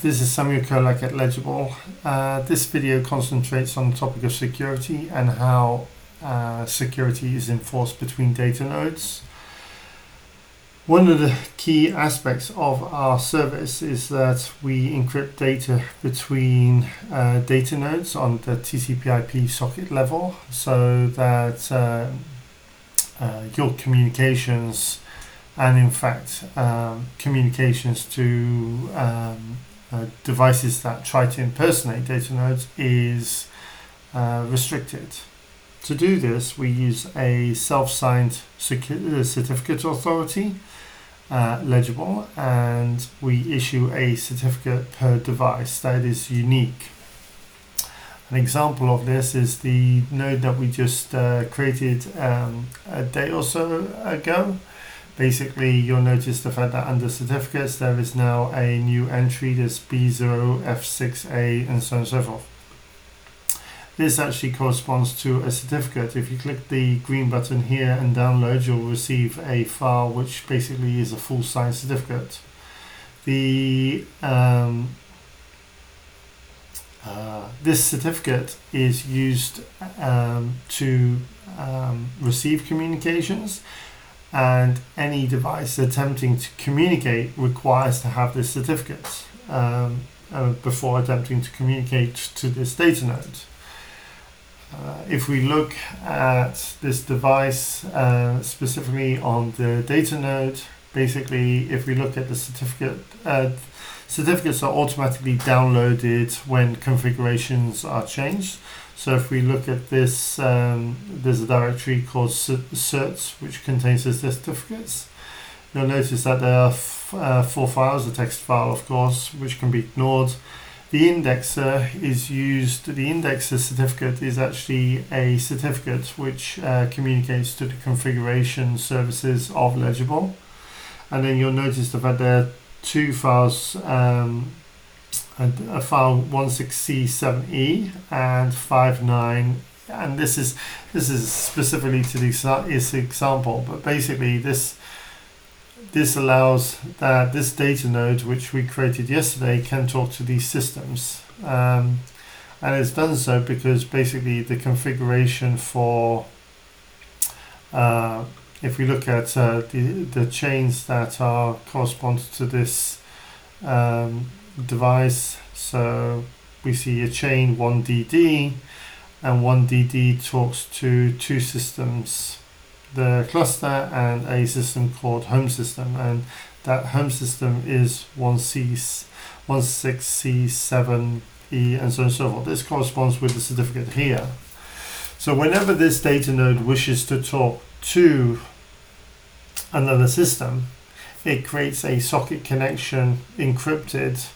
this is Samuel Kolak at Ledgable. This video concentrates on the topic of security and how security is enforced between data nodes. One of the key aspects of our service is that we encrypt data between data nodes on the TCP/IP socket level, so that your communications and in fact communications to devices that try to impersonate data nodes is restricted. To do this, we use a self-signed certificate authority, Ledgable, and we issue a certificate per device that is unique. An example of this is the node that we just created a day or so ago. Basically, you'll notice the fact that under certificates there is now a new entry, there's B0, F6A, and so on and so forth. This actually corresponds to a certificate. If you click the green button here and download, you'll receive a file which basically is a full signed certificate. This certificate is used to receive communications, and any device attempting to communicate requires to have this certificate before attempting to communicate to this data node. If we look at this device specifically on the data node, basically if we look at the certificate, certificates are automatically downloaded when configurations are changed. So if we look at this, there's a directory called certs which contains the certificates. You'll notice that there are four files, a text file of course, which can be ignored. The indexer is used. The indexer certificate is actually a certificate which communicates to the configuration services of Ledgable. And then you'll notice that there are two files, a file 16C7E and 59, and this is specifically to this example, but basically this allows that this data node which we created yesterday can talk to these systems, and it's done so because basically the configuration for if we look at the chains that are correspond to this device, so we see a chain 1DD, and 1DD talks to two systems, the cluster and a system called home system, and that home system is 16C7E, and so on and so forth. This corresponds with the certificate here. So whenever this data node wishes to talk to another system, it creates a socket connection encrypted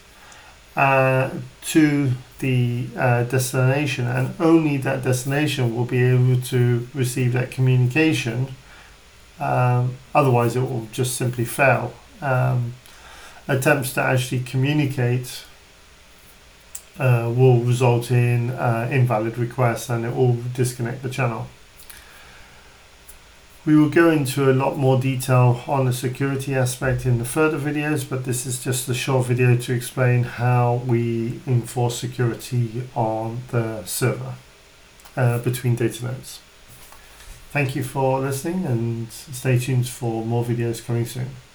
to the destination, and only that destination will be able to receive that communication. Otherwise it will just simply fail. Attempts to actually communicate will result in invalid requests, and it will disconnect the channel. We will go into a lot more detail on the security aspect in the further videos, but this is just a short video to explain how we enforce security on the server between data nodes. Thank you for listening, and stay tuned for more videos coming soon.